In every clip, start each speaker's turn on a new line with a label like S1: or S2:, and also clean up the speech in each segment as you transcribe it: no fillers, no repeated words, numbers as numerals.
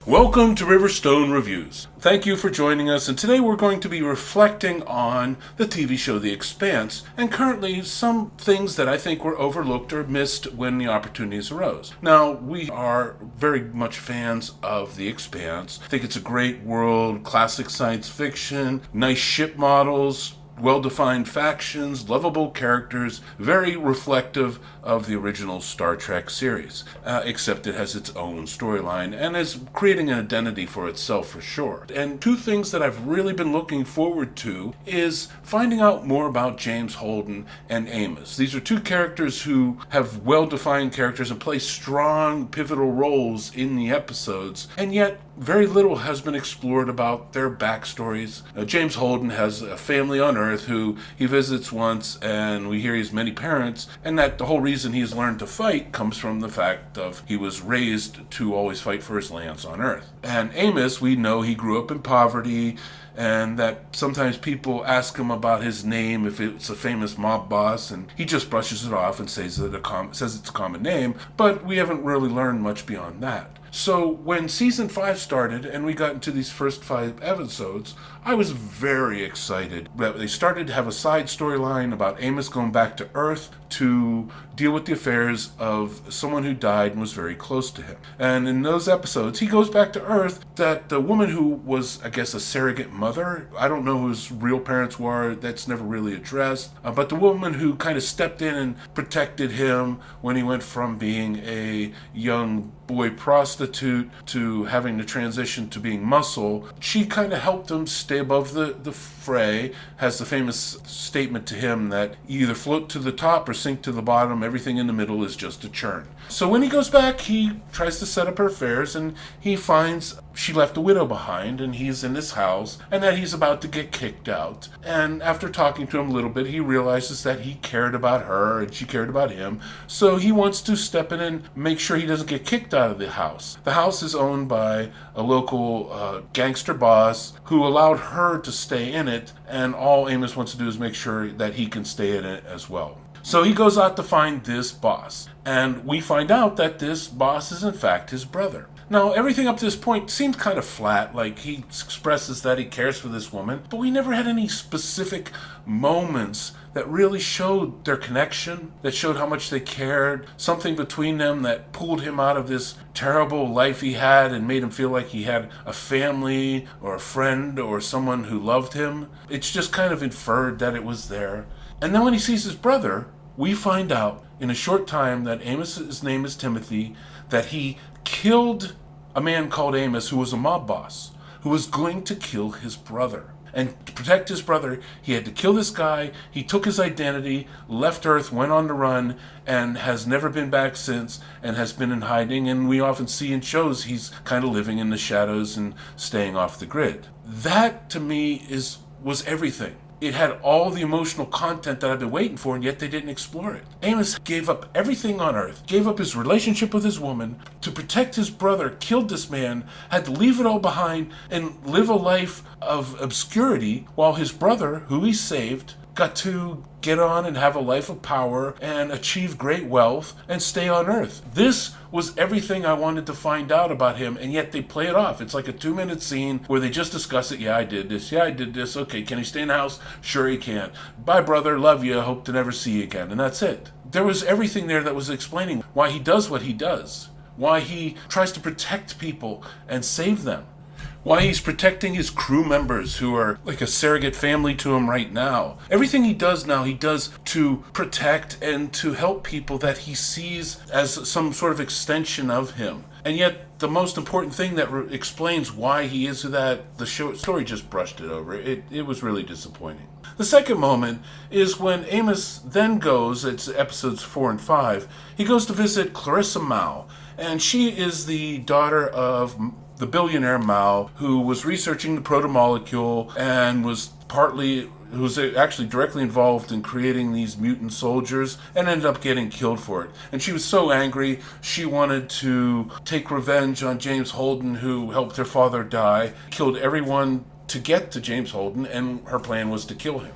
S1: Welcome to Riverstone Reviews. Thank you for joining us, and today we're going to be reflecting on the TV show The Expanse, and currently some things that I think were overlooked or missed when the opportunities arose. Now, we are very much fans of The Expanse. I think it's a great world, classic science fiction, nice ship models, well-defined factions, lovable characters, very reflective of the original Star Trek series, except it has its own storyline and is creating an identity for itself for sure. And two things that I've really been looking forward to is finding out more about James Holden and Amos. These are two characters who have well-defined characters and play strong, pivotal roles in the episodes, and yet very little has been explored about their backstories. James Holden has a family on Earth who he visits once, and we hear he has many parents, and that the whole reason he's learned to fight comes from the fact of he was raised to always fight for his lands on Earth. And Amos, we know he grew up in poverty, and that sometimes people ask him about his name, if it's a famous mob boss, and he just brushes it off and says it's a common name, but we haven't really learned much beyond that. So when season 5 started and we got into these first 5 episodes, I was very excited that they started to have a side storyline about Amos going back to Earth to deal with the affairs of someone who died and was very close to him. And in those episodes, he goes back to Earth, that the woman who was, I guess, a surrogate mother, I don't know who his real parents were, that's never really addressed, but the woman who kind of stepped in and protected him when he went from being a young boy prostitute to having to transition to being muscle, she kind of helped him stay above the fray, has the famous statement to him that you either float to the top or sink to the bottom, everything in the middle is just a churn. So when he goes back, he tries to set up her affairs, and he finds she left a widow behind, and he's in his house, and that he's about to get kicked out. And after talking to him a little bit, he realizes that he cared about her, and she cared about him, so he wants to step in and make sure he doesn't get kicked out of the house. The house is owned by a local gangster boss who allowed her to stay in it, and all Amos wants to do is make sure that he can stay in it as well. So he goes out to find this boss, and we find out that this boss is in fact his brother. Now, everything up to this point seems kind of flat, like he expresses that he cares for this woman, but we never had any specific moments that really showed their connection, that showed how much they cared, something between them that pulled him out of this terrible life he had and made him feel like he had a family or a friend or someone who loved him. It's just kind of inferred that it was there. And then when he sees his brother, we find out in a short time that Amos's name is Timothy, that he killed a man called Amos who was a mob boss, who was going to kill his brother. And to protect his brother, he had to kill this guy. He took his identity, left Earth, went on the run, and has never been back since, and has been in hiding. And we often see in shows he's kind of living in the shadows and staying off the grid. That, to me, was everything. It had all the emotional content that I've been waiting for, and yet they didn't explore it. Amos gave up everything on Earth, gave up his relationship with his woman to protect his brother, killed this man, had to leave it all behind and live a life of obscurity, while his brother, who he saved, got to get on and have a life of power and achieve great wealth and stay on Earth. This was everything I wanted to find out about him, and yet they play it off. It's like a 2-minute scene where they just discuss it. Yeah, I did this. Yeah, I did this. Okay, can he stay in the house? Sure he can. Bye, brother. Love you. Hope to never see you again. And that's it. There was everything there that was explaining why he does what he does, why he tries to protect people and save them, why he's protecting his crew members who are like a surrogate family to him right now. Everything he does now, he does to protect and to help people that he sees as some sort of extension of him. And yet, the most important thing that explains why he is that, the story just brushed it over. It was really disappointing. The second moment is when Amos then goes, it's episodes 4 and 5, he goes to visit Clarissa Mao, and she is the daughter of the billionaire Mao, who was researching the protomolecule and was actually directly involved in creating these mutant soldiers and ended up getting killed for it. And she was so angry, she wanted to take revenge on James Holden, who helped her father die, killed everyone to get to James Holden, and her plan was to kill him.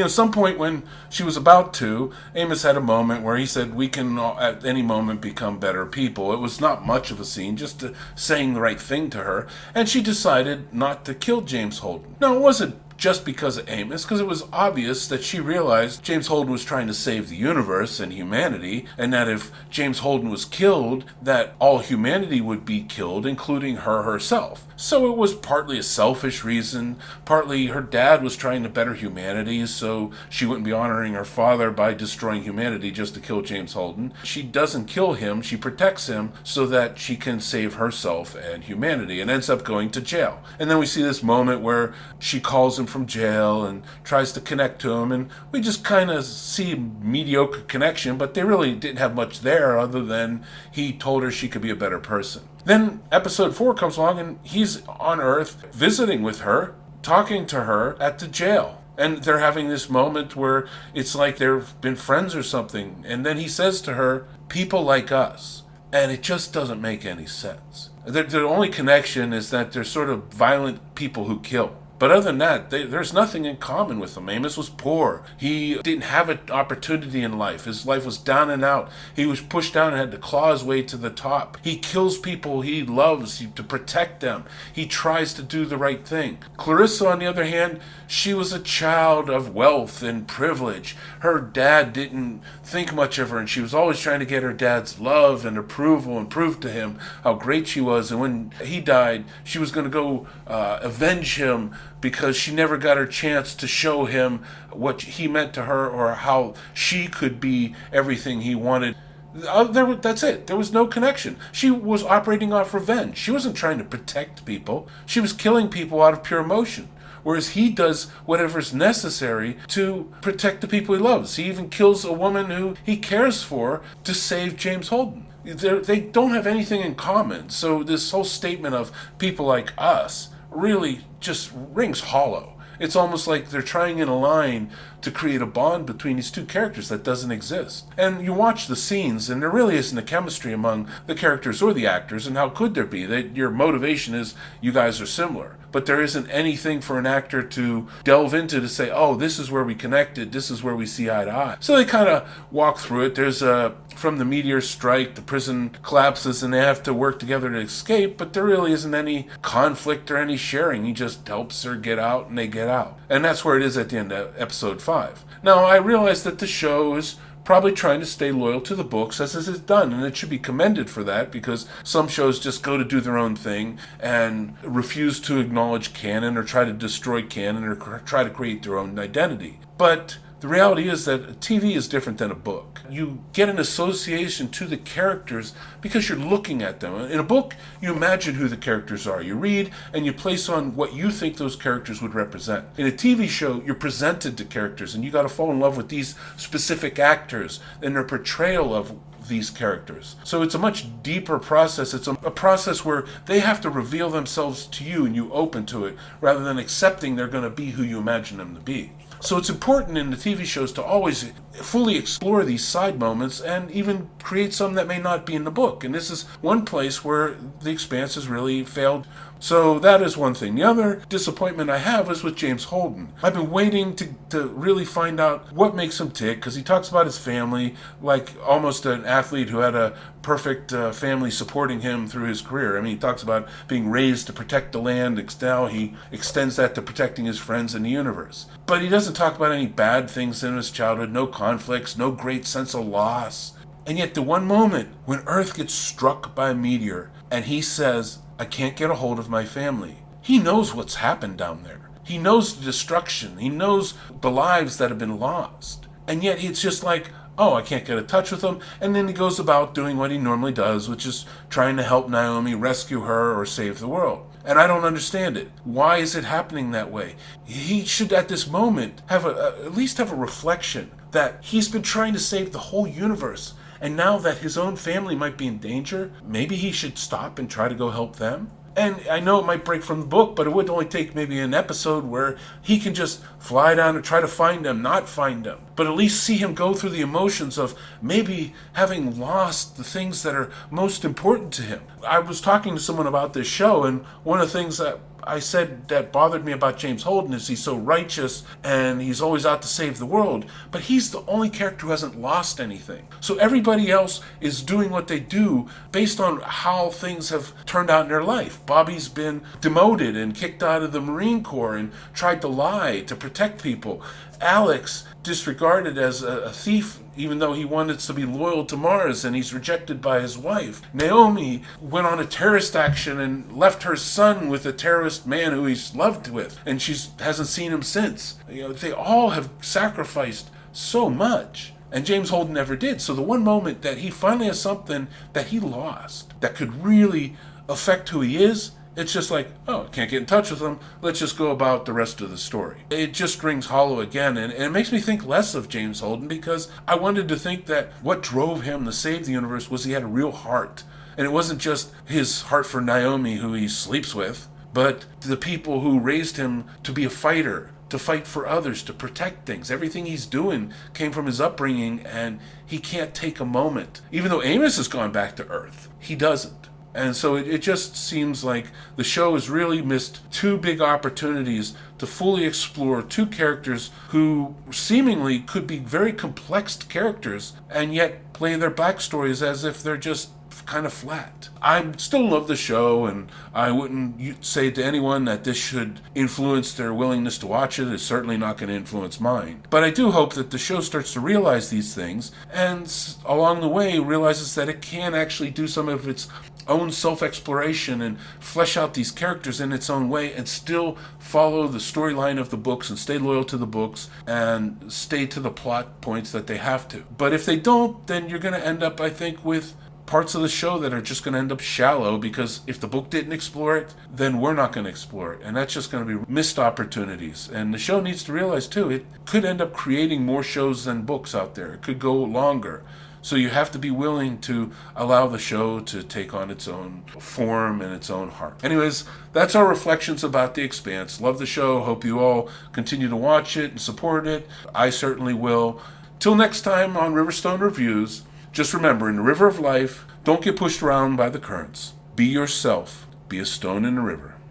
S1: Some point when she was about to, Amos had a moment where he said, we can at any moment become better people. It was not much of a scene, just saying the right thing to her, and she decided not to kill James Holden. Now, it wasn't just because of Amos, because it was obvious that she realized James Holden was trying to save the universe and humanity, and that if James Holden was killed, that all humanity would be killed, including her herself. So it was partly a selfish reason, partly her dad was trying to better humanity, so she wouldn't be honoring her father by destroying humanity just to kill James Holden. She doesn't kill him, she protects him so that she can save herself and humanity, and ends up going to jail. And then we see this moment where she calls him from jail and tries to connect to him, and we just kind of see mediocre connection, but they really didn't have much there other than he told her she could be a better person. Then episode 4 comes along and he's on Earth visiting with her, talking to her at the jail. And they're having this moment where it's like they've been friends or something. And then he says to her, people like us. And it just doesn't make any sense. The only connection is that they're sort of violent people who kill. But other than that, there's nothing in common with them. Amos was poor. He didn't have an opportunity in life. His life was down and out. He was pushed down and had to claw his way to the top. He kills people he loves to protect them. He tries to do the right thing. Clarissa, on the other hand, she was a child of wealth and privilege. Her dad didn't think much of her, and she was always trying to get her dad's love and approval and prove to him how great she was. And when he died, she was going to go avenge him because she never got her chance to show him what he meant to her or how she could be everything he wanted. That's it. There was no connection. She was operating off revenge. She wasn't trying to protect people. She was killing people out of pure emotion. Whereas he does whatever's necessary to protect the people he loves. He even kills a woman who he cares for to save James Holden. They don't have anything in common. So this whole statement of people like us really just rings hollow. It's almost like they're trying in a line to create a bond between these two characters that doesn't exist. And you watch the scenes, and there really isn't a chemistry among the characters or the actors, and how could there be? That your motivation is you guys are similar. But there isn't anything for an actor to delve into to say, oh, this is where we connected, this is where we see eye to eye. So they kind of walk through it. There's from the meteor strike, the prison collapses, and they have to work together to escape, but there really isn't any conflict or any sharing. He just helps her get out, and they get out. And that's where it is at the end of episode 5. Now, I realize that the show is probably trying to stay loyal to the books as it is done, and it should be commended for that, because some shows just go to do their own thing and refuse to acknowledge canon or try to destroy canon or try to create their own identity. But the reality is that TV is different than a book. You get an association to the characters because you're looking at them. In a book, you imagine who the characters are. You read and you place on what you think those characters would represent. In a TV show, you're presented to characters, and you got to fall in love with these specific actors and their portrayal of these characters. So it's a much deeper process. It's a process where they have to reveal themselves to you and you open to it, rather than accepting they're going to be who you imagine them to be. So it's important in the TV shows to always fully explore these side moments and even create some that may not be in the book. And this is one place where The Expanse has really failed. So that is one thing. The other disappointment I have is with James Holden. I've been waiting to really find out what makes him tick, because he talks about his family like almost an athlete who had a perfect family supporting him through his career. I mean, he talks about being raised to protect the land. Now he extends that to protecting his friends in the universe. But he doesn't talk about any bad things in his childhood, no conflicts, no great sense of loss. And yet the one moment when Earth gets struck by a meteor and he says, I can't get a hold of my family. He knows what's happened down there. He knows the destruction. He knows the lives that have been lost. And yet it's just like, oh, I can't get in touch with them. And then he goes about doing what he normally does, which is trying to help Naomi, rescue her, or save the world. And I don't understand it. Why is it happening that way? He should, at this moment, have at least have a reflection that he's been trying to save the whole universe. And now that his own family might be in danger, maybe he should stop and try to go help them. And I know it might break from the book, but it would only take maybe an episode where he can just fly down and try to find them, not find them. But at least see him go through the emotions of maybe having lost the things that are most important to him. I was talking to someone about this show, and one of the things that I said that bothered me about James Holden is he's so righteous and he's always out to save the world, but he's the only character who hasn't lost anything. So everybody else is doing what they do based on how things have turned out in their life. Bobby's been demoted and kicked out of the Marine Corps and tried to lie to protect people. Alex disregarded as a thief even though he wanted to be loyal to Mars, and he's rejected by his wife. Naomi went on a terrorist action and left her son with a terrorist man who he's loved with, and she hasn't seen him since. They all have sacrificed so much, and James Holden never did. So the one moment that he finally has something that he lost that could really affect who he is, it's just like, oh, can't get in touch with him. Let's just go about the rest of the story. It just rings hollow again, and it makes me think less of James Holden, because I wanted to think that what drove him to save the universe was he had a real heart. And it wasn't just his heart for Naomi, who he sleeps with, but the people who raised him to be a fighter, to fight for others, to protect things. Everything he's doing came from his upbringing, and he can't take a moment. Even though Amos has gone back to Earth, he doesn't. And so it just seems like the show has really missed two big opportunities to fully explore two characters who seemingly could be very complex characters and yet play their backstories as if they're just kind of flat. I still love the show, and I wouldn't say to anyone that this should influence their willingness to watch it. It's certainly not going to influence mine. But I do hope that the show starts to realize these things, and along the way realizes that it can actually do some of its own self-exploration and flesh out these characters in its own way and still follow the storyline of the books and stay loyal to the books and stay to the plot points that they have to. But if they don't, then you're going to end up, I think, with parts of the show that are just going to end up shallow, because if the book didn't explore it, then we're not going to explore it. And that's just going to be missed opportunities. And the show needs to realize, too, it could end up creating more shows than books out there. It could go longer. So you have to be willing to allow the show to take on its own form and its own heart. Anyways, that's our reflections about The Expanse. Love the show. Hope you all continue to watch it and support it. I certainly will. Till next time on Riverstone Reviews, just remember, in the river of life, don't get pushed around by the currents. Be yourself. Be a stone in the river.